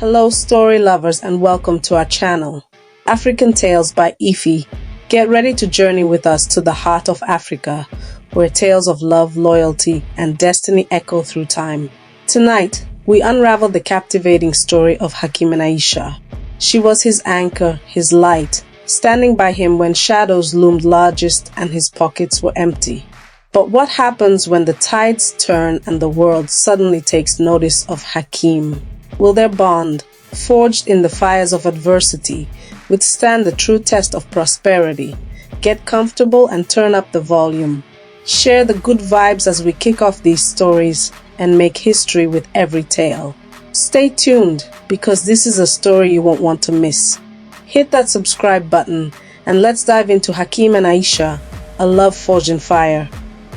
Hello story lovers and welcome to our channel, African Tales by Ify. Get ready to journey with us to the heart of Africa, where tales of love, loyalty, and destiny echo through time. Tonight, we unravel the captivating story of Hakeem and Aisha. She was his anchor, his light, standing by him when shadows loomed largest and his pockets were empty. But what happens when the tides turn and the world suddenly takes notice of Hakeem? Will their bond, forged in the fires of adversity, withstand the true test of prosperity? Get comfortable and turn up the volume. Share the good vibes as we kick off these stories and make history with every tale. Stay tuned, because this is a story you won't want to miss. Hit that subscribe button and let's dive into Hakeem and Aisha, a love forged in fire.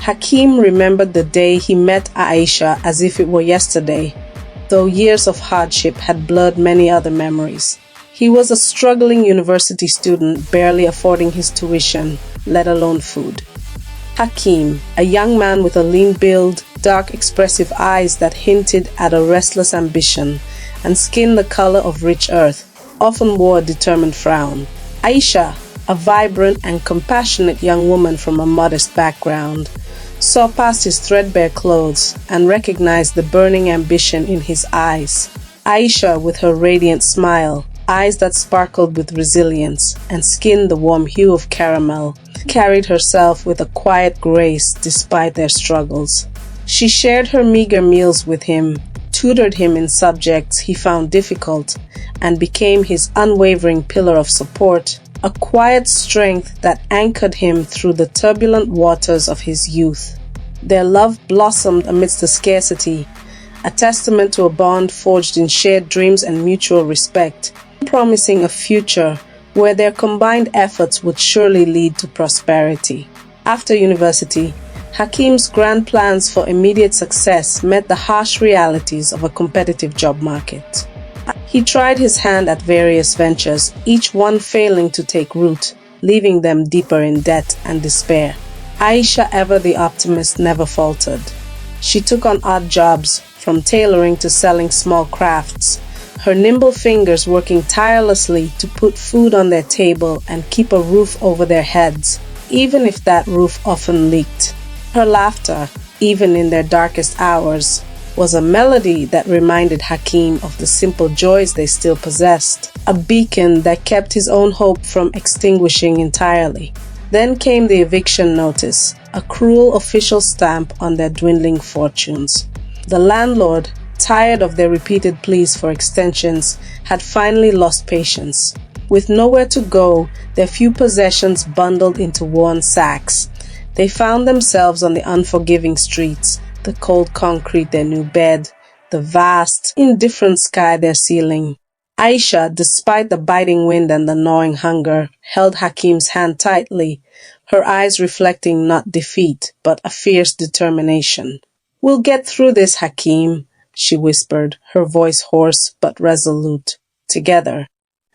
Hakeem remembered the day he met Aisha as if it were yesterday, though years of hardship had blurred many other memories. He was a struggling university student, barely affording his tuition, let alone food. Hakeem, a young man with a lean build, dark expressive eyes that hinted at a restless ambition, and skin the color of rich earth, often wore a determined frown. Aisha, a vibrant and compassionate young woman from a modest background, saw past his threadbare clothes and recognized the burning ambition in his eyes. Aisha, with her radiant smile, eyes that sparkled with resilience, and skin the warm hue of caramel, carried herself with a quiet grace despite their struggles. She shared her meager meals with him, tutored him in subjects he found difficult, and became his unwavering pillar of support, a quiet strength that anchored him through the turbulent waters of his youth. Their love blossomed amidst the scarcity, a testament to a bond forged in shared dreams and mutual respect, promising a future where their combined efforts would surely lead to prosperity. After university, Hakeem's grand plans for immediate success met the harsh realities of a competitive job market. He tried his hand at various ventures, each one failing to take root, leaving them deeper in debt and despair. Aisha, ever the optimist, never faltered. She took on odd jobs, from tailoring to selling small crafts, her nimble fingers working tirelessly to put food on their table and keep a roof over their heads, even if that roof often leaked. Her laughter, even in their darkest hours, was a melody that reminded Hakeem of the simple joys they still possessed, a beacon that kept his own hope from extinguishing entirely. Then came the eviction notice, a cruel official stamp on their dwindling fortunes. The landlord, tired of their repeated pleas for extensions, had finally lost patience. With nowhere to go, their few possessions bundled into worn sacks, they found themselves on the unforgiving streets, the cold concrete their new bed, the vast, indifferent sky their ceiling. Aisha, despite the biting wind and the gnawing hunger, held Hakeem's hand tightly, her eyes reflecting not defeat, but a fierce determination. "We'll get through this, Hakeem," she whispered, her voice hoarse but resolute. Together.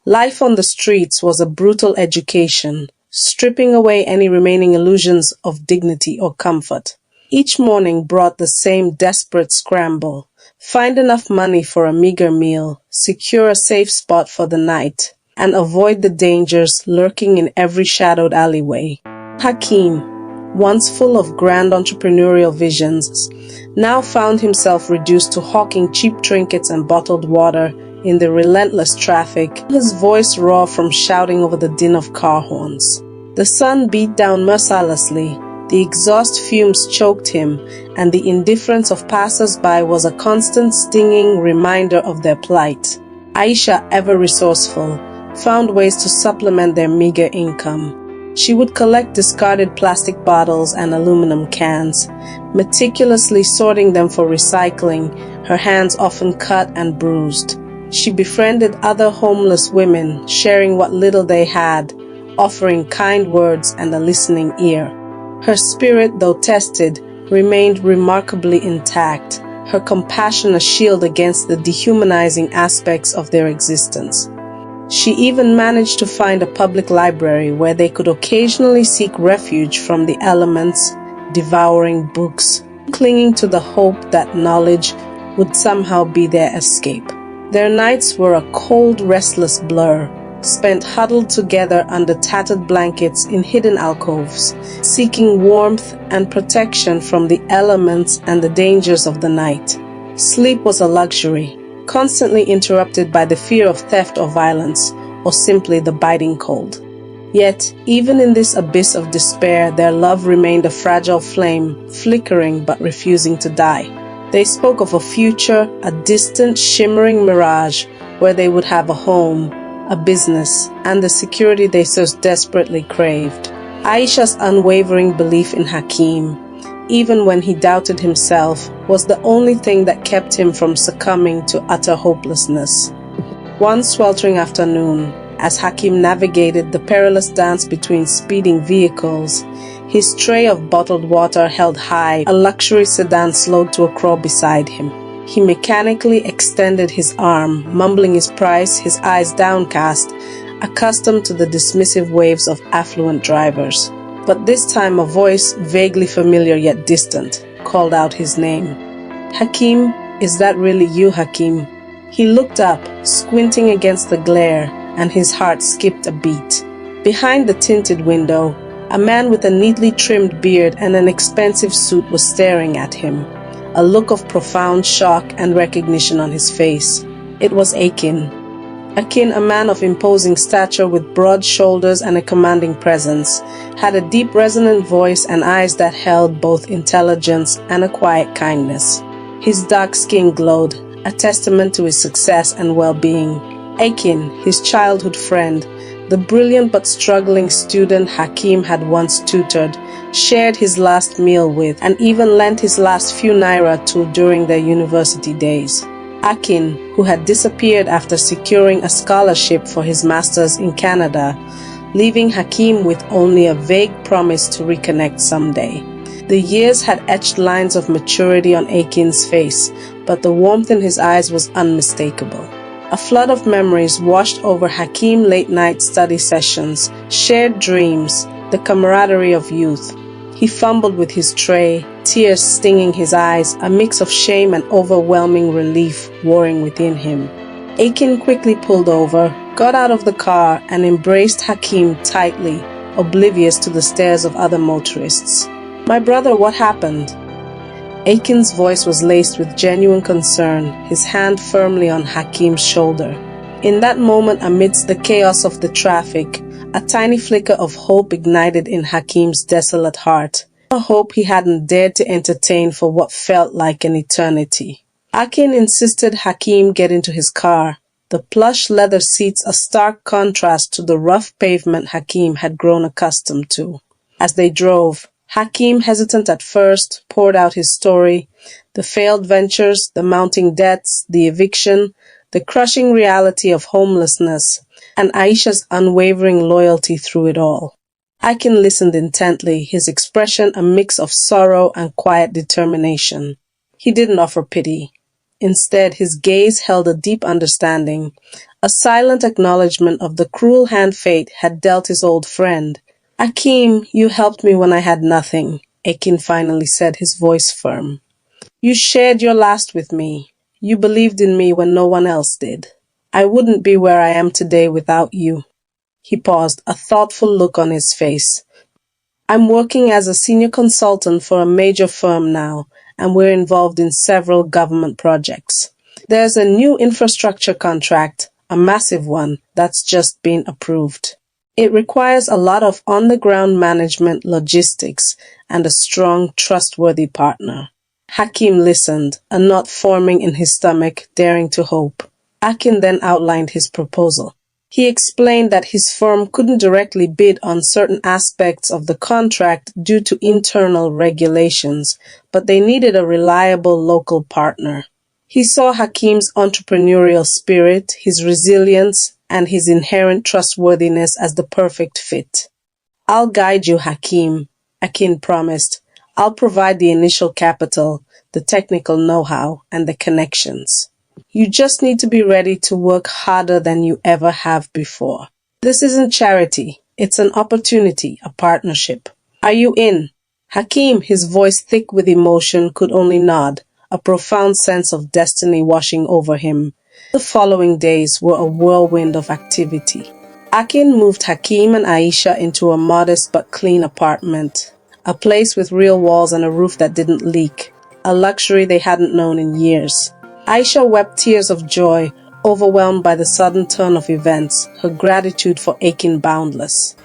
Life on the streets was a brutal education, stripping away any remaining illusions of dignity or comfort. Each morning brought the same desperate scramble. Find enough money for a meager meal, secure a safe spot for the night, and avoid the dangers lurking in every shadowed alleyway. Hakeem, once full of grand entrepreneurial visions, now found himself reduced to hawking cheap trinkets and bottled water in the relentless traffic, his voice raw from shouting over the din of car horns. The sun beat down mercilessly, the exhaust fumes choked him, and the indifference of passers-by was a constant stinging reminder of their plight. Aisha, ever resourceful, found ways to supplement their meager income. She would collect discarded plastic bottles and aluminum cans, meticulously sorting them for recycling, her hands often cut and bruised. She befriended other homeless women, sharing what little they had, offering kind words and a listening ear. Her spirit, though tested, remained remarkably intact, her compassion a shield against the dehumanizing aspects of their existence. She even managed to find a public library where they could occasionally seek refuge from the elements, devouring books, clinging to the hope that knowledge would somehow be their escape. Their nights were a cold, restless blur, spent huddled together under tattered blankets in hidden alcoves, seeking warmth and protection from the elements and the dangers of the night. Sleep was a luxury, constantly interrupted by the fear of theft or violence, or simply the biting cold. Yet, even in this abyss of despair, their love remained a fragile flame, flickering but refusing to die. They spoke of a future, a distant, shimmering mirage, where they would have a home, a business, and the security they so desperately craved. Aisha's unwavering belief in Hakeem, even when he doubted himself, was the only thing that kept him from succumbing to utter hopelessness. One sweltering afternoon, as Hakeem navigated the perilous dance between speeding vehicles, his tray of bottled water held high, a luxury sedan slowed to a crawl beside him. He mechanically extended his arm, mumbling his price, his eyes downcast, accustomed to the dismissive waves of affluent drivers. But this time a voice, vaguely familiar yet distant, called out his name. "Hakeem, is that really you, Hakeem?" He looked up, squinting against the glare, and his heart skipped a beat. Behind the tinted window, a man with a neatly trimmed beard and an expensive suit was staring at him, a look of profound shock and recognition on his face. It was Akin. Akin, a man of imposing stature with broad shoulders and a commanding presence, had a deep resonant voice and eyes that held both intelligence and a quiet kindness. His dark skin glowed, a testament to his success and well-being. Akin, his childhood friend, the brilliant but struggling student Hakeem had once tutored, shared his last meal with, and even lent his last few naira to during their university days. Akin, who had disappeared after securing a scholarship for his master's in Canada, leaving Hakeem with only a vague promise to reconnect someday. The years had etched lines of maturity on Akin's face, but the warmth in his eyes was unmistakable. A flood of memories washed over Hakeem's late-night study sessions, shared dreams, the camaraderie of youth. He fumbled with his tray, tears stinging his eyes, a mix of shame and overwhelming relief warring within him. Akin quickly pulled over, got out of the car, and embraced Hakeem tightly, oblivious to the stares of other motorists. "My brother, what happened?" Akin's voice was laced with genuine concern, his hand firmly on Hakeem's shoulder. In that moment, amidst the chaos of the traffic, a tiny flicker of hope ignited in Hakeem's desolate heart, a hope he hadn't dared to entertain for what felt like an eternity. Akin insisted Hakeem get into his car, the plush leather seats a stark contrast to the rough pavement Hakeem had grown accustomed to. As they drove, Hakeem, hesitant at first, poured out his story, the failed ventures, the mounting debts, the eviction, the crushing reality of homelessness, and Aisha's unwavering loyalty through it all. Akin listened intently, his expression a mix of sorrow and quiet determination. He didn't offer pity. Instead, his gaze held a deep understanding, a silent acknowledgement of the cruel hand fate had dealt his old friend. "Hakeem, you helped me when I had nothing," Akin finally said, his voice firm. "You shared your last with me. You believed in me when no one else did. I wouldn't be where I am today without you." He paused, a thoughtful look on his face. "I'm working as a senior consultant for a major firm now, and we're involved in several government projects. There's a new infrastructure contract, a massive one, that's just been approved. It requires a lot of on-the-ground management, logistics, and a strong, trustworthy partner." Hakeem listened, a knot forming in his stomach, daring to hope. Akin then outlined his proposal. He explained that his firm couldn't directly bid on certain aspects of the contract due to internal regulations, but they needed a reliable local partner. He saw Hakeem's entrepreneurial spirit, his resilience, and his inherent trustworthiness as the perfect fit. "I'll guide you, Hakeem," Akin promised. "I'll provide the initial capital, the technical know-how, and the connections. You just need to be ready to work harder than you ever have before. This isn't charity. It's an opportunity, a partnership. Are you in?" Hakeem, his voice thick with emotion, could only nod, a profound sense of destiny washing over him. The following days were a whirlwind of activity. Akin moved Hakeem and Aisha into a modest but clean apartment, a place with real walls and a roof that didn't leak, a luxury they hadn't known in years. Aisha wept tears of joy, overwhelmed by the sudden turn of events, her gratitude for Akin boundless.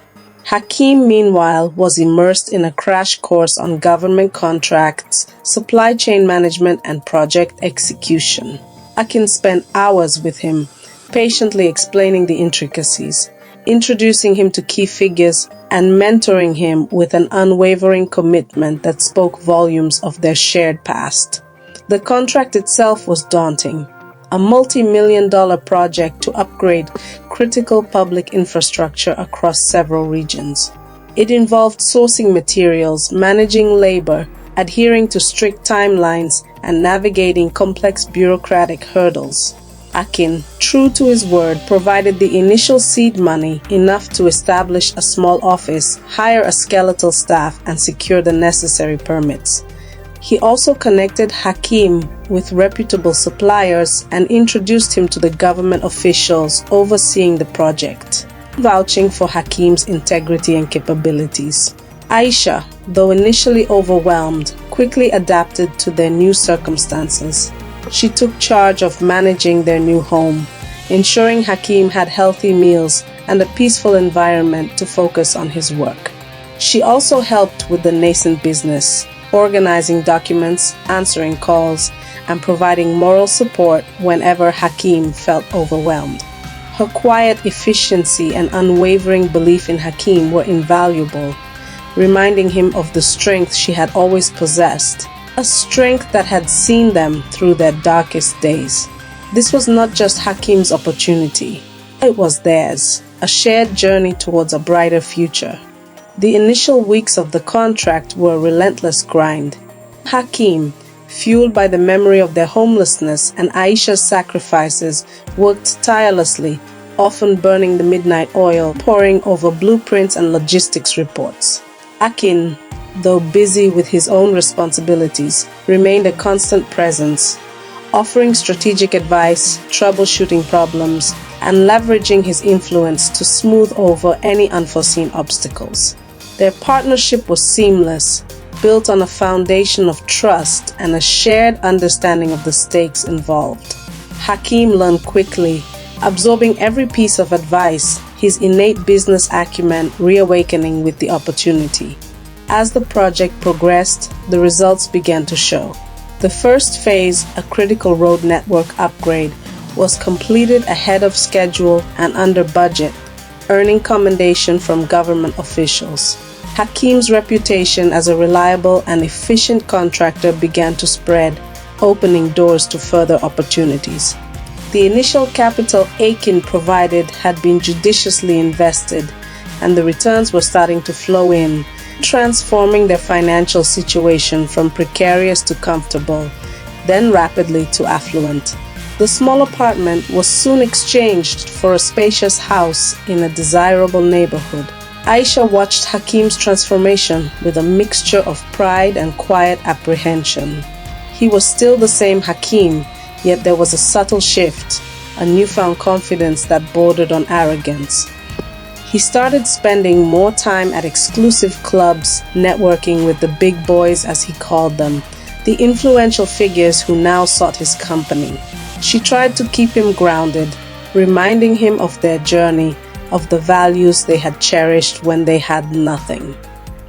Hakeem, meanwhile, was immersed in a crash course on government contracts, supply chain management, and project execution. Akin spent hours with him, patiently explaining the intricacies, introducing him to key figures, and mentoring him with an unwavering commitment that spoke volumes of their shared past. The contract itself was daunting, a multi-million-dollar project to upgrade critical public infrastructure across several regions. It involved sourcing materials, managing labor, adhering to strict timelines, and navigating complex bureaucratic hurdles. Akin, true to his word, provided the initial seed money, enough to establish a small office, hire a skeletal staff, and secure the necessary permits. He also connected Hakeem with reputable suppliers and introduced him to the government officials overseeing the project, vouching for Hakeem's integrity and capabilities. Aisha, though initially overwhelmed, quickly adapted to their new circumstances. She took charge of managing their new home, ensuring Hakeem had healthy meals and a peaceful environment to focus on his work. She also helped with the nascent business, organizing documents, answering calls, and providing moral support whenever Hakeem felt overwhelmed. Her quiet efficiency and unwavering belief in Hakeem were invaluable, reminding him of the strength she had always possessed, a strength that had seen them through their darkest days. This was not just Hakeem's opportunity, it was theirs, a shared journey towards a brighter future. The initial weeks of the contract were a relentless grind. Hakeem, fueled by the memory of their homelessness and Aisha's sacrifices, worked tirelessly, often burning the midnight oil, poring over blueprints and logistics reports. Akin, though busy with his own responsibilities, remained a constant presence, offering strategic advice, troubleshooting problems, and leveraging his influence to smooth over any unforeseen obstacles. Their partnership was seamless, built on a foundation of trust and a shared understanding of the stakes involved. Hakeem learned quickly, absorbing every piece of advice, his innate business acumen reawakening with the opportunity. As the project progressed, the results began to show. The first phase, a critical road network upgrade, was completed ahead of schedule and under budget, earning commendation from government officials. Hakeem's reputation as a reliable and efficient contractor began to spread, opening doors to further opportunities. The initial capital Akin provided had been judiciously invested, and the returns were starting to flow in, transforming their financial situation from precarious to comfortable, then rapidly to affluent. The small apartment was soon exchanged for a spacious house in a desirable neighborhood. Aisha watched Hakeem's transformation with a mixture of pride and quiet apprehension. He was still the same Hakeem, yet there was a subtle shift, a newfound confidence that bordered on arrogance. He started spending more time at exclusive clubs, networking with the big boys as he called them, the influential figures who now sought his company. She tried to keep him grounded, reminding him of their journey, of the values they had cherished when they had nothing.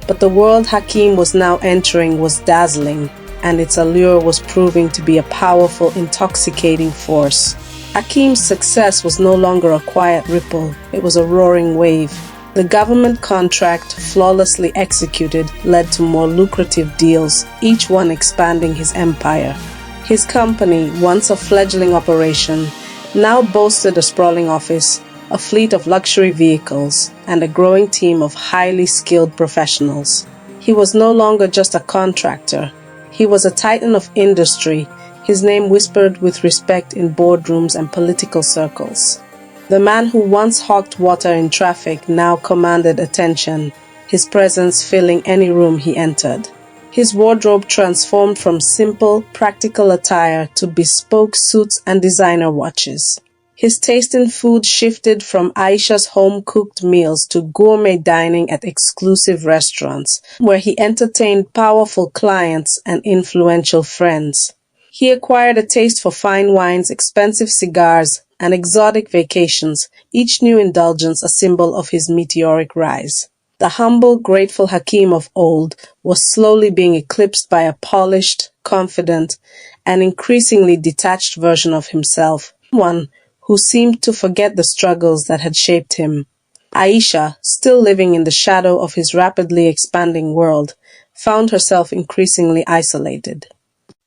But the world Hakeem was now entering was dazzling, and its allure was proving to be a powerful, intoxicating force. Hakeem's success was no longer a quiet ripple, it was a roaring wave. The government contract, flawlessly executed, led to more lucrative deals, each one expanding his empire. His company, once a fledgling operation, now boasted a sprawling office, a fleet of luxury vehicles, and a growing team of highly skilled professionals. He was no longer just a contractor. He was a titan of industry, his name whispered with respect in boardrooms and political circles. The man who once hawked water in traffic now commanded attention, his presence filling any room he entered. His wardrobe transformed from simple, practical attire to bespoke suits and designer watches. His taste in food shifted from Aisha's home-cooked meals to gourmet dining at exclusive restaurants, where he entertained powerful clients and influential friends. He acquired a taste for fine wines, expensive cigars, and exotic vacations, each new indulgence a symbol of his meteoric rise. The humble, grateful Hakeem of old was slowly being eclipsed by a polished, confident, and increasingly detached version of himself, one who seemed to forget the struggles that had shaped him. Aisha, still living in the shadow of his rapidly expanding world, found herself increasingly isolated.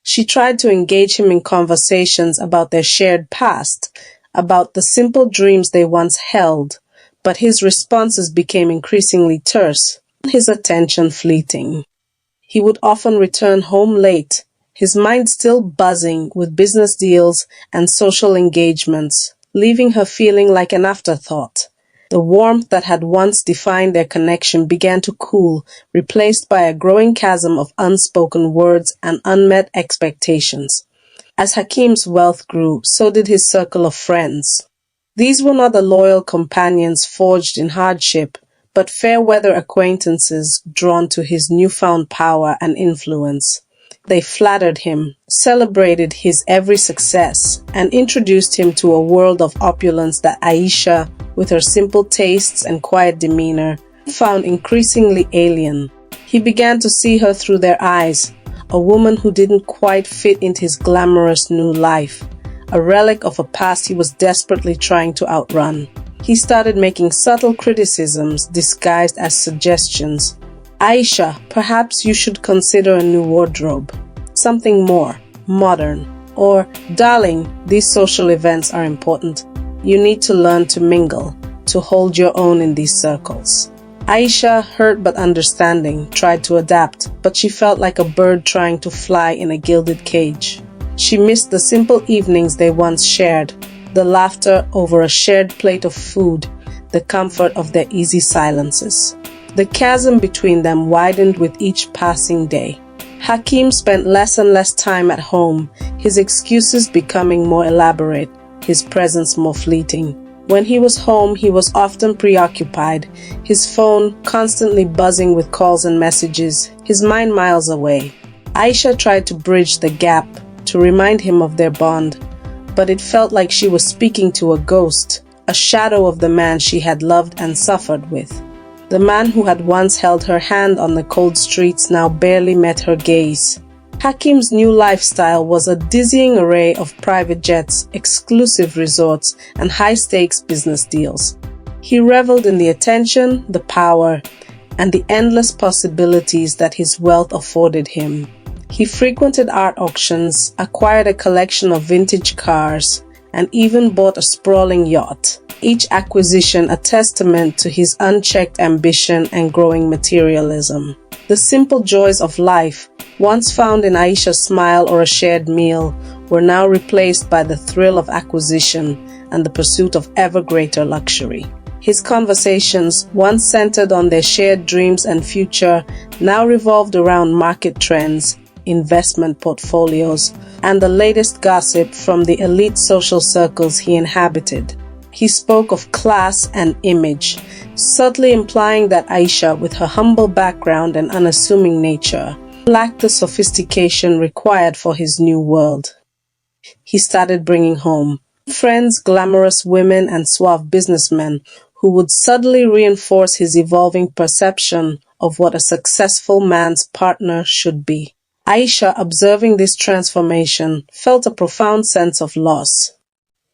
She tried to engage him in conversations about their shared past, about the simple dreams they once held, but his responses became increasingly terse, his attention fleeting. He would often return home late, his mind still buzzing with business deals and social engagements, leaving her feeling like an afterthought. The warmth that had once defined their connection began to cool, replaced by a growing chasm of unspoken words and unmet expectations. As Hakeem's wealth grew, so did his circle of friends. These were not the loyal companions forged in hardship, but fair-weather acquaintances drawn to his newfound power and influence. They flattered him, celebrated his every success, and introduced him to a world of opulence that Aisha, with her simple tastes and quiet demeanor, found increasingly alien. He began to see her through their eyes, a woman who didn't quite fit into his glamorous new life, a relic of a past he was desperately trying to outrun. He started making subtle criticisms disguised as suggestions. Aisha, perhaps you should consider a new wardrobe, something more modern. Or, darling, these social events are important. You need to learn to mingle, to hold your own in these circles. Aisha, hurt but understanding, tried to adapt, but she felt like a bird trying to fly in a gilded cage. She missed the simple evenings they once shared, the laughter over a shared plate of food, the comfort of their easy silences. The chasm between them widened with each passing day. Hakeem spent less and less time at home, his excuses becoming more elaborate, his presence more fleeting. When he was home, he was often preoccupied, his phone constantly buzzing with calls and messages, his mind miles away. Aisha tried to bridge the gap, to remind him of their bond, but it felt like she was speaking to a ghost, a shadow of the man she had loved and suffered with. The man who had once held her hand on the cold streets now barely met her gaze. Hakeem's new lifestyle was a dizzying array of private jets, exclusive resorts, and high-stakes business deals. He reveled in the attention, the power, and the endless possibilities that his wealth afforded him. He frequented art auctions, acquired a collection of vintage cars, and even bought a sprawling yacht. Each acquisition a testament to his unchecked ambition and growing materialism. The simple joys of life, once found in Aisha's smile or a shared meal, were now replaced by the thrill of acquisition and the pursuit of ever greater luxury. His conversations, once centered on their shared dreams and future, now revolved around market trends, investment portfolios, and the latest gossip from the elite social circles he inhabited. He spoke of class and image, subtly implying that Aisha, with her humble background and unassuming nature, lacked the sophistication required for his new world. He started bringing home friends, glamorous women, and suave businessmen who would subtly reinforce his evolving perception of what a successful man's partner should be. Aisha, observing this transformation, felt a profound sense of loss.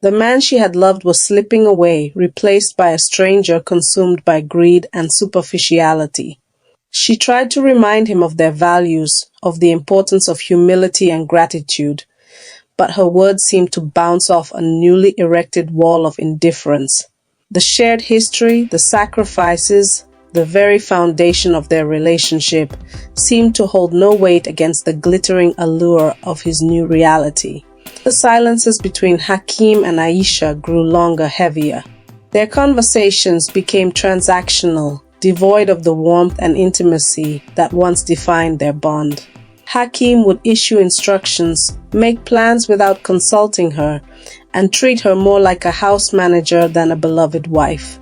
The man she had loved was slipping away, replaced by a stranger consumed by greed and superficiality. She tried to remind him of their values, of the importance of humility and gratitude, but her words seemed to bounce off a newly erected wall of indifference. The shared history, the sacrifices, the very foundation of their relationship seemed to hold no weight against the glittering allure of his new reality. The silences between Hakeem and Aisha grew longer, heavier. Their conversations became transactional, devoid of the warmth and intimacy that once defined their bond. Hakeem would issue instructions, make plans without consulting her, and treat her more like a house manager than a beloved wife.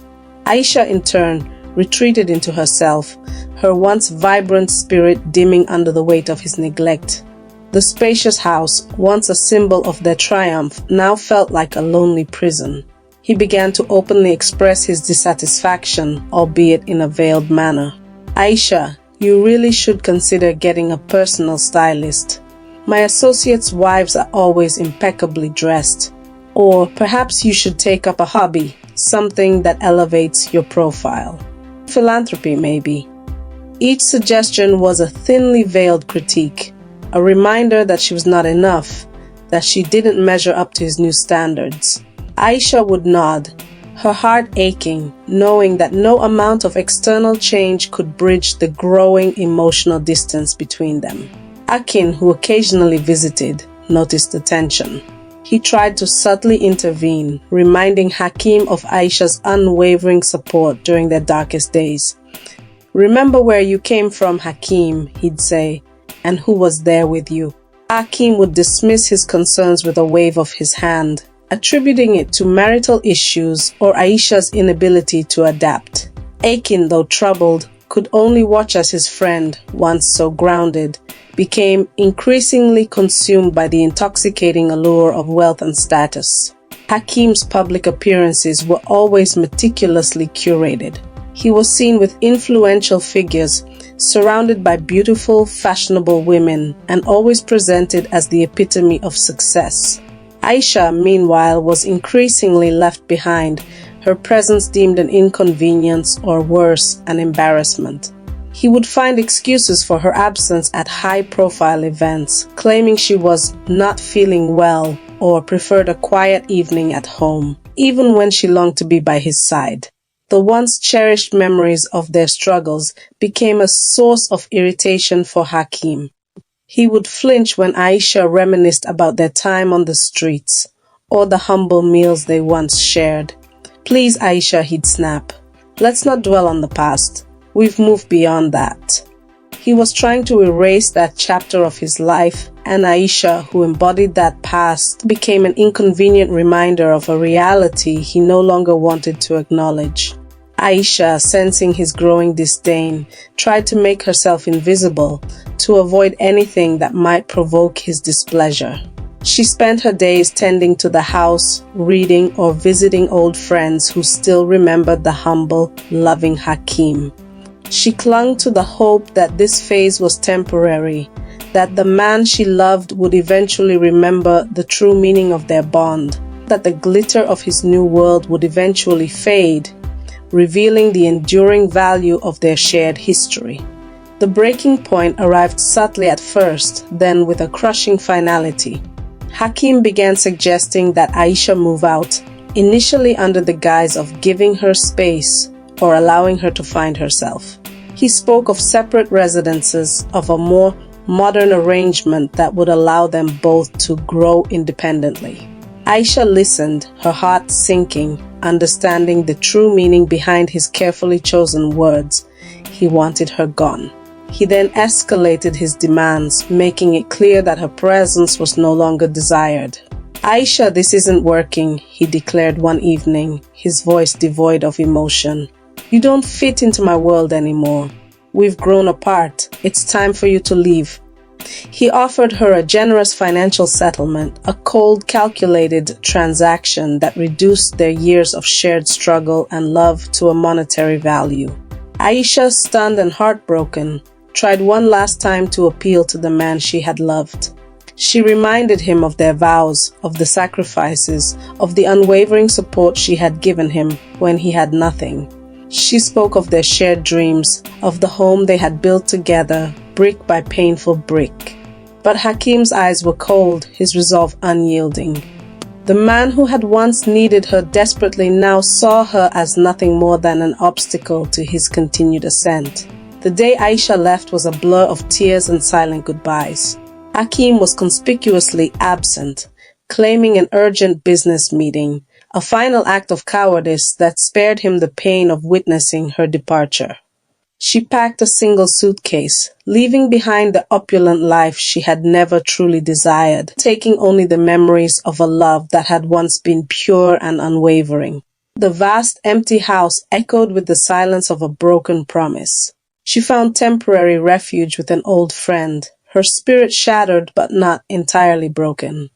Aisha, in turn, retreated into herself, her once vibrant spirit dimming under the weight of his neglect. The spacious house, once a symbol of their triumph, now felt like a lonely prison. He began to openly express his dissatisfaction, albeit in a veiled manner. "Aisha, you really should consider getting a personal stylist. My associates' wives are always impeccably dressed. Or perhaps you should take up a hobby, something that elevates your profile. Philanthropy, maybe." Each suggestion was a thinly veiled critique, a reminder that she was not enough, that she didn't measure up to his new standards. Aisha would nod, her heart aching, knowing that no amount of external change could bridge the growing emotional distance between them. Hakeem, who occasionally visited, noticed the tension. He tried to subtly intervene, reminding Hakeem of Aisha's unwavering support during their darkest days. "Remember where you came from, Hakeem," he'd say, "and who was there with you." Hakeem would dismiss his concerns with a wave of his hand, attributing it to marital issues or Aisha's inability to adapt. Hakeem, though troubled, could only watch as his friend, once so grounded, became increasingly consumed by the intoxicating allure of wealth and status. Hakeem's public appearances were always meticulously curated. He was seen with influential figures, surrounded by beautiful, fashionable women, and always presented as the epitome of success. Aisha, meanwhile, was increasingly left behind, her presence deemed an inconvenience or worse, an embarrassment. He would find excuses for her absence at high-profile events, claiming she was not feeling well or preferred a quiet evening at home, even when she longed to be by his side. The once cherished memories of their struggles became a source of irritation for Hakeem. He would flinch when Aisha reminisced about their time on the streets or the humble meals they once shared. "Please, Aisha," he'd snap, "let's not dwell on the past. We've moved beyond that." He was trying to erase that chapter of his life, and Aisha, who embodied that past, became an inconvenient reminder of a reality he no longer wanted to acknowledge. Aisha, sensing his growing disdain, tried to make herself invisible, to avoid anything that might provoke his displeasure. She spent her days tending to the house, reading, or visiting old friends who still remembered the humble, loving Hakeem. She clung to the hope that this phase was temporary, that the man she loved would eventually remember the true meaning of their bond, that the glitter of his new world would eventually fade, revealing the enduring value of their shared history. The breaking point arrived subtly at first, then with a crushing finality. Hakeem began suggesting that Aisha move out, initially under the guise of giving her space or allowing her to find herself. He spoke of separate residences, of a more modern arrangement that would allow them both to grow independently. Aisha listened, her heart sinking, understanding the true meaning behind his carefully chosen words. He wanted her gone. He then escalated his demands, making it clear that her presence was no longer desired. "Aisha, this isn't working," he declared one evening, his voice devoid of emotion. "You don't fit into my world anymore. We've grown apart. It's time for you to leave." He offered her a generous financial settlement, a cold, calculated transaction that reduced their years of shared struggle and love to a monetary value. Aisha, stunned and heartbroken, tried one last time to appeal to the man she had loved. She reminded him of their vows, of the sacrifices, of the unwavering support she had given him when he had nothing. She spoke of their shared dreams, of the home they had built together, brick by painful brick. But Hakeem's eyes were cold, his resolve unyielding. The man who had once needed her desperately now saw her as nothing more than an obstacle to his continued ascent. The day Aisha left was a blur of tears and silent goodbyes. Hakeem was conspicuously absent, claiming an urgent business meeting, a final act of cowardice that spared him the pain of witnessing her departure. She packed a single suitcase, leaving behind the opulent life she had never truly desired, taking only the memories of a love that had once been pure and unwavering. The vast, empty house echoed with the silence of a broken promise. She found temporary refuge with an old friend, her spirit shattered but not entirely broken.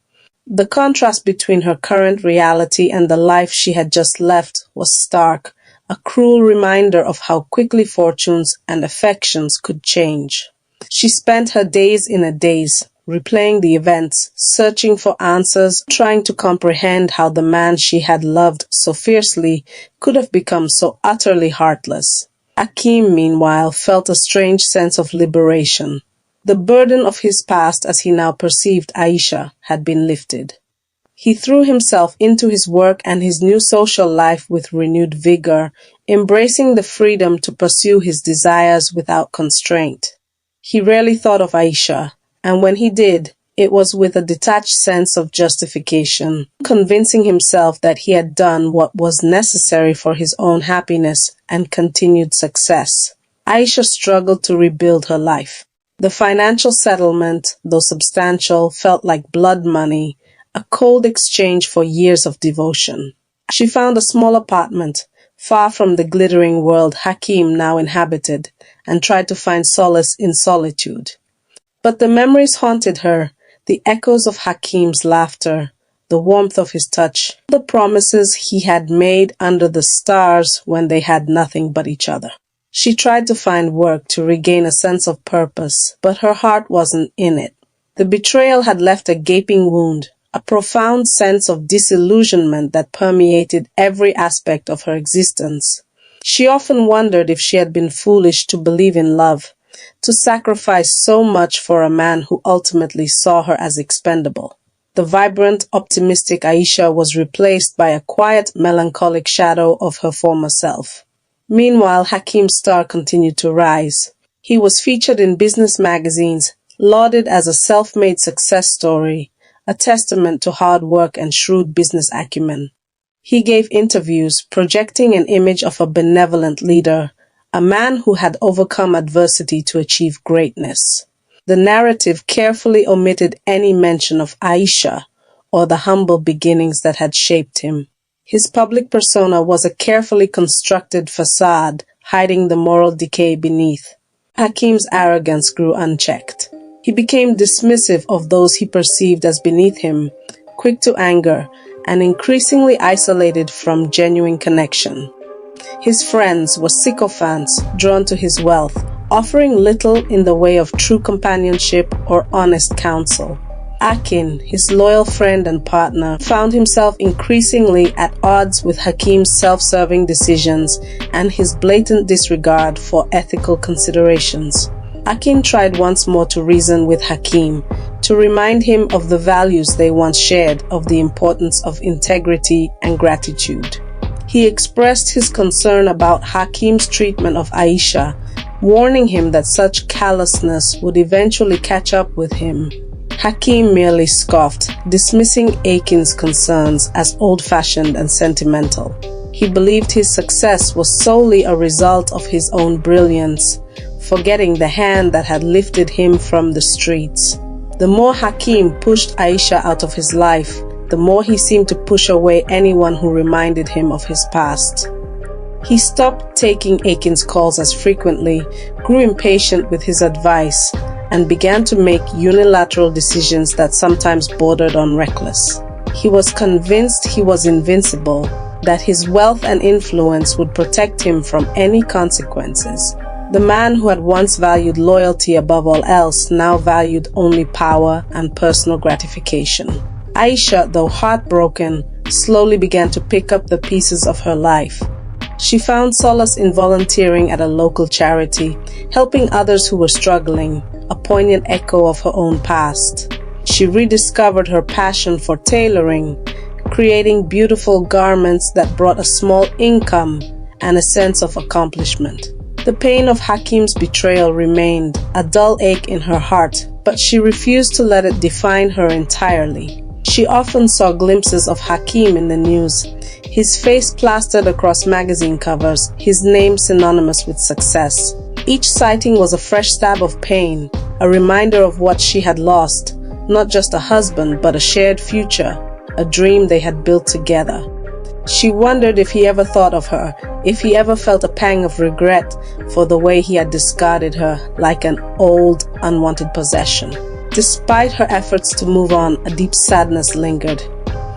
The contrast between her current reality and the life she had just left was stark, a cruel reminder of how quickly fortunes and affections could change. She spent her days in a daze, replaying the events, searching for answers, trying to comprehend how the man she had loved so fiercely could have become so utterly heartless. Hakeem, meanwhile, felt a strange sense of liberation. The burden of his past, as he now perceived Aisha, had been lifted. He threw himself into his work and his new social life with renewed vigor, embracing the freedom to pursue his desires without constraint. He rarely thought of Aisha, and when he did, it was with a detached sense of justification, convincing himself that he had done what was necessary for his own happiness and continued success. Aisha struggled to rebuild her life. The financial settlement, though substantial, felt like blood money, a cold exchange for years of devotion. She found a small apartment, far from the glittering world Hakeem now inhabited, and tried to find solace in solitude. But the memories haunted her, the echoes of Hakeem's laughter, the warmth of his touch, the promises he had made under the stars when they had nothing but each other. She tried to find work to regain a sense of purpose, but her heart wasn't in it. The betrayal had left a gaping wound, a profound sense of disillusionment that permeated every aspect of her existence. She often wondered if she had been foolish to believe in love, to sacrifice so much for a man who ultimately saw her as expendable. The vibrant, optimistic Aisha was replaced by a quiet, melancholic shadow of her former self. Meanwhile, Hakeem's star continued to rise. He was featured in business magazines, lauded as a self-made success story, a testament to hard work and shrewd business acumen. He gave interviews, projecting an image of a benevolent leader, a man who had overcome adversity to achieve greatness. The narrative carefully omitted any mention of Aisha or the humble beginnings that had shaped him. His public persona was a carefully constructed facade, hiding the moral decay beneath. Hakeem's arrogance grew unchecked. He became dismissive of those he perceived as beneath him, quick to anger, and increasingly isolated from genuine connection. His friends were sycophants drawn to his wealth, offering little in the way of true companionship or honest counsel. Hakeem, his loyal friend and partner, found himself increasingly at odds with Hakeem's self-serving decisions and his blatant disregard for ethical considerations. Hakeem tried once more to reason with Hakeem, to remind him of the values they once shared, of the importance of integrity and gratitude. He expressed his concern about Hakeem's treatment of Aisha, warning him that such callousness would eventually catch up with him. Hakeem merely scoffed, dismissing Hakeem's concerns as old-fashioned and sentimental. He believed his success was solely a result of his own brilliance, forgetting the hand that had lifted him from the streets. The more Hakeem pushed Aisha out of his life, the more he seemed to push away anyone who reminded him of his past. He stopped taking Hakeem's calls as frequently, grew impatient with his advice, and began to make unilateral decisions that sometimes bordered on reckless. He was convinced he was invincible, that his wealth and influence would protect him from any consequences. The man who had once valued loyalty above all else now valued only power and personal gratification. Aisha, though heartbroken, slowly began to pick up the pieces of her life. She found solace in volunteering at a local charity, helping others who were struggling, a poignant echo of her own past. She rediscovered her passion for tailoring, creating beautiful garments that brought a small income and a sense of accomplishment. The pain of Hakeem's betrayal remained, a dull ache in her heart, but she refused to let it define her entirely. She often saw glimpses of Hakeem in the news, his face plastered across magazine covers, his name synonymous with success. Each sighting was a fresh stab of pain, a reminder of what she had lost, not just a husband, but a shared future, a dream they had built together. She wondered if he ever thought of her, if he ever felt a pang of regret for the way he had discarded her like an old, unwanted possession. Despite her efforts to move on, a deep sadness lingered.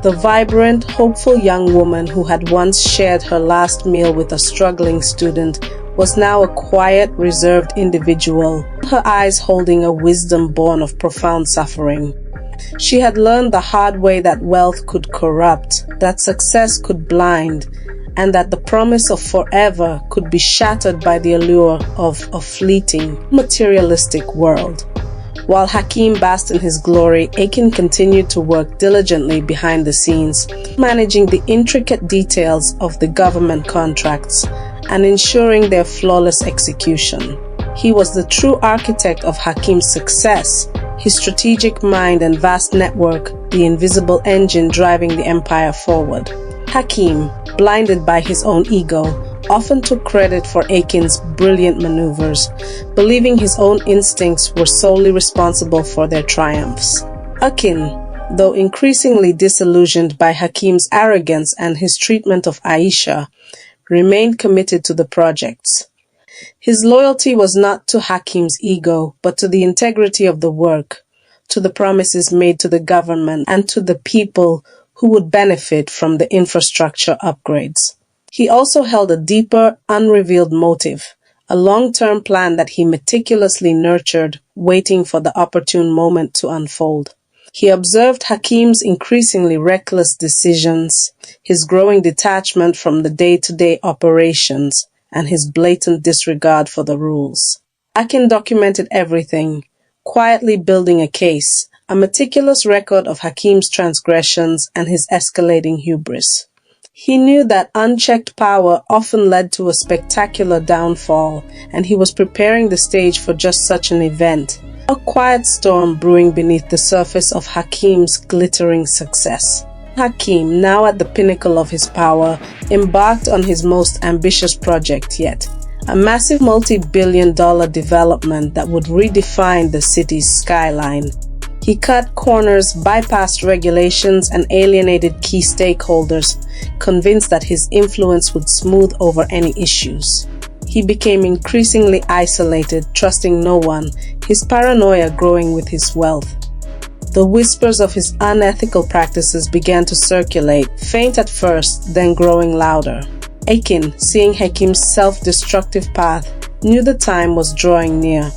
The vibrant, hopeful young woman who had once shared her last meal with a struggling student was now a quiet, reserved individual, her eyes holding a wisdom born of profound suffering. She had learned the hard way that wealth could corrupt, that success could blind, and that the promise of forever could be shattered by the allure of a fleeting, materialistic world. While Hakeem basked in his glory, Akin continued to work diligently behind the scenes, managing the intricate details of the government contracts and ensuring their flawless execution. He was the true architect of Hakeem's success, his strategic mind and vast network, the invisible engine driving the empire forward. Hakeem, blinded by his own ego, often took credit for Akin's brilliant maneuvers, believing his own instincts were solely responsible for their triumphs. Akin, though increasingly disillusioned by Hakeem's arrogance and his treatment of Aisha, remained committed to the projects. His loyalty was not to Hakeem's ego, but to the integrity of the work, to the promises made to the government, and to the people who would benefit from the infrastructure upgrades. He also held a deeper, unrevealed motive, a long-term plan that he meticulously nurtured, waiting for the opportune moment to unfold. He observed Hakeem's increasingly reckless decisions, his growing detachment from the day-to-day operations, and his blatant disregard for the rules. Akin documented everything, quietly building a case, a meticulous record of Hakeem's transgressions and his escalating hubris. He knew that unchecked power often led to a spectacular downfall, and he was preparing the stage for just such an event, a quiet storm brewing beneath the surface of Hakeem's glittering success. Hakeem, now at the pinnacle of his power, embarked on his most ambitious project yet, a massive multi-billion-dollar development that would redefine the city's skyline. He cut corners, bypassed regulations, and alienated key stakeholders, convinced that his influence would smooth over any issues. He became increasingly isolated, trusting no one, his paranoia growing with his wealth. The whispers of his unethical practices began to circulate, faint at first, then growing louder. Akin, seeing Hakeem's self-destructive path, knew the time was drawing near.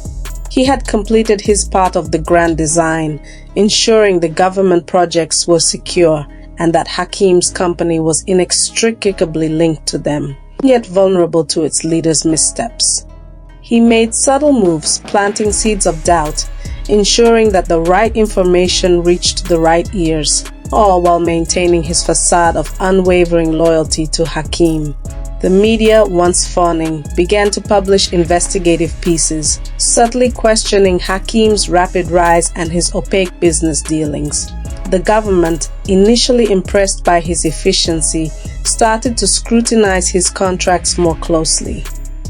He had completed his part of the grand design, ensuring the government projects were secure and that Hakeem's company was inextricably linked to them, yet vulnerable to its leader's missteps. He made subtle moves, planting seeds of doubt, ensuring that the right information reached the right ears, all while maintaining his facade of unwavering loyalty to Hakeem. The media, once fawning, began to publish investigative pieces, subtly questioning Hakeem's rapid rise and his opaque business dealings. The government, initially impressed by his efficiency, started to scrutinize his contracts more closely.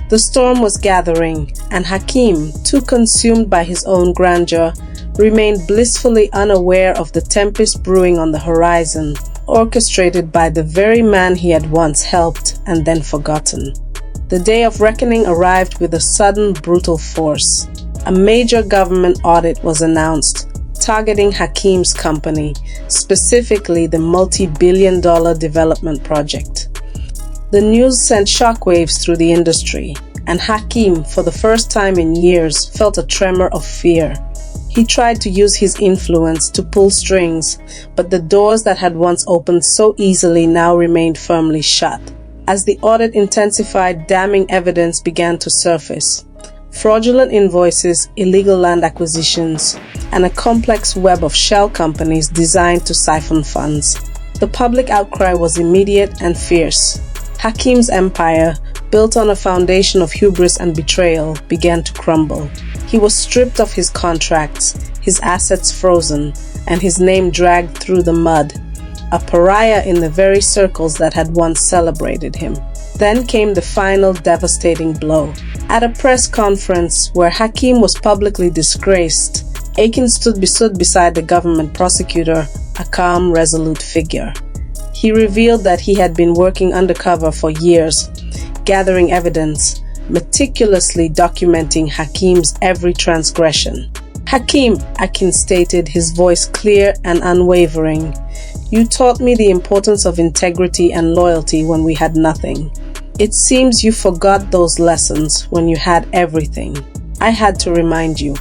The storm was gathering, and Hakeem, too consumed by his own grandeur, remained blissfully unaware of the tempest brewing on the horizon, orchestrated by the very man he had once helped and then forgotten. The day of reckoning arrived with a sudden, brutal force. A major government audit was announced, targeting Hakeem's company, specifically the multi-billion-dollar development project. The news sent shockwaves through the industry, and Hakeem, for the first time in years, felt a tremor of fear. He tried to use his influence to pull strings, but the doors that had once opened so easily now remained firmly shut. As the audit intensified, damning evidence began to surface. Fraudulent invoices, illegal land acquisitions, and a complex web of shell companies designed to siphon funds. The public outcry was immediate and fierce. Hakeem's empire, built on a foundation of hubris and betrayal, began to crumble. He was stripped of his contracts, his assets frozen, and his name dragged through the mud, a pariah in the very circles that had once celebrated him. Then came the final devastating blow. At a press conference where Hakeem was publicly disgraced, Aisha stood beside the government prosecutor, a calm, resolute figure. He revealed that he had been working undercover for years, gathering evidence, meticulously documenting Hakeem's every transgression. "Hakeem," Aisha stated, his voice clear and unwavering, "you taught me the importance of integrity and loyalty when we had nothing. It seems you forgot those lessons when you had everything. I had to remind you."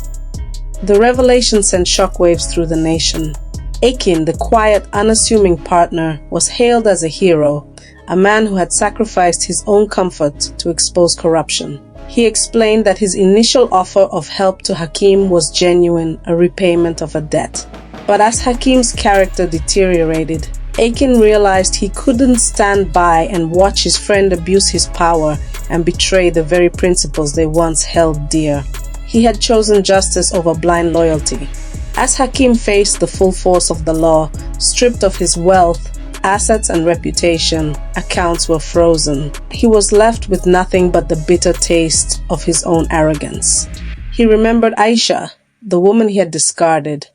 The revelation sent shockwaves through the nation. Hakeem, the quiet, unassuming partner, was hailed as a hero, a man who had sacrificed his own comfort to expose corruption. He explained that his initial offer of help to Hakeem was genuine, a repayment of a debt. But as Hakeem's character deteriorated, Hakeem realized he couldn't stand by and watch his friend abuse his power and betray the very principles they once held dear. He had chosen justice over blind loyalty. As Hakeem faced the full force of the law, stripped of his wealth, assets and reputation, accounts were frozen. He was left with nothing but the bitter taste of his own arrogance. He remembered Aisha, the woman he had discarded,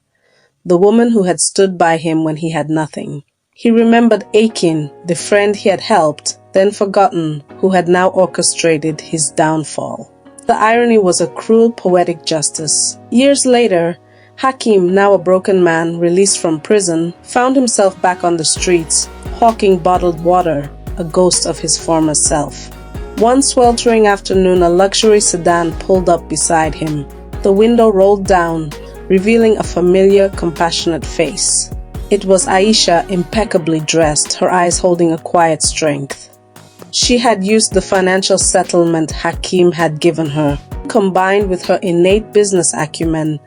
the woman who had stood by him when he had nothing. He remembered Hakeem, the friend he had helped, then forgotten, who had now orchestrated his downfall. The irony was a cruel, poetic justice. Years later, Hakeem, now a broken man released from prison, found himself back on the streets, hawking bottled water, a ghost of his former self. One sweltering afternoon, a luxury sedan pulled up beside him. The window rolled down, revealing a familiar, compassionate face. It was Aisha, impeccably dressed, her eyes holding a quiet strength. She had used the financial settlement Hakeem had given her, combined with her innate business acumen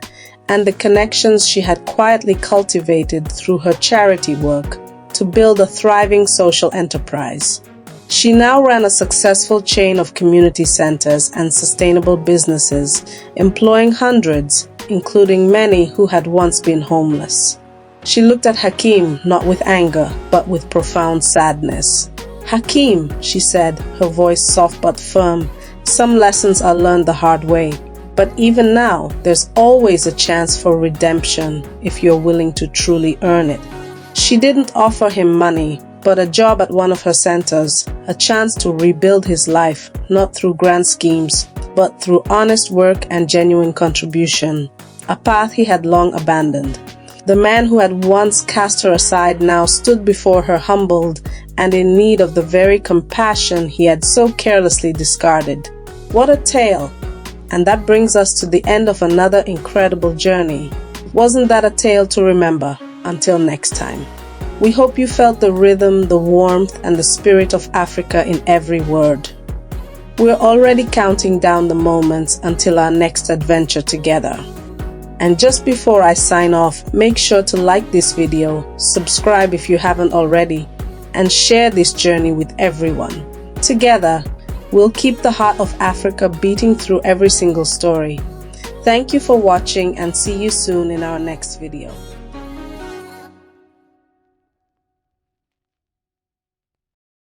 and the connections she had quietly cultivated through her charity work, to build a thriving social enterprise. She now ran a successful chain of community centers and sustainable businesses, employing hundreds, including many who had once been homeless. She looked at Hakeem not with anger, but with profound sadness. "Hakeem," she said, her voice soft but firm, "some lessons are learned the hard way. But even now, there's always a chance for redemption if you're willing to truly earn it." She didn't offer him money, but a job at one of her centers, a chance to rebuild his life, not through grand schemes, but through honest work and genuine contribution, a path he had long abandoned. The man who had once cast her aside now stood before her humbled and in need of the very compassion he had so carelessly discarded. What a tale! And that brings us to the end of another incredible journey. Wasn't that a tale to remember? Until next time. We hope you felt the rhythm, the warmth, and the spirit of Africa in every word. We're already counting down the moments until our next adventure together. And just before I sign off, make sure to like this video, subscribe if you haven't already, and share this journey with everyone. Together, we'll keep the heart of Africa beating through every single story. Thank you for watching and see you soon in our next video.